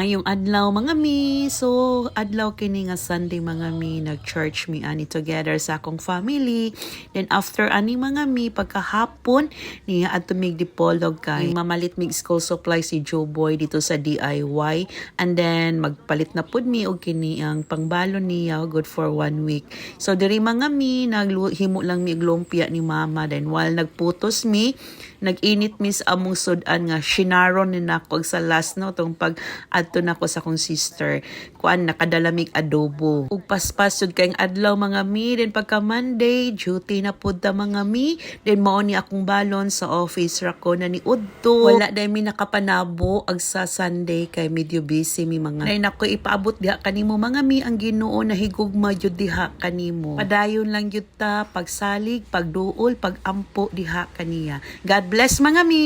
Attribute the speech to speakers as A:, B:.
A: Maayong adlaw mga mi. So adlaw kini nga Sunday mga mi, nag-church mi ani together sa akong family. Then after ani mga mi, pagkahapon niya adto mig dipolog kay mamalit mig school supply si Joe Boy dito sa DIY. And then magpalit na pud mi og kini ang pangbalon niya good for 1 week. So diri mga mi, naghimo lang mi og lumpia ni mama. Then while nagputos mi, nag-init mi sa among sudan nga shinaron ni nako sa last no tong pag adto nako sa akong sister kuan nakadalamig adobo ug paspas jud kay adlaw mga mi. Then pagka Monday duty na pud ta mga mi, then mao ni akong balon sa office ra ko na ni udto wala day mi nakapanabo ag sa Sunday kay medyo busy mi mga nay nako ipaabot diha kanimo mga mi ang Ginoo na higugma jud diha kanimo padayon lang jud ta pagsalig pagduol pagampo diha kaniya. God bless mga mi.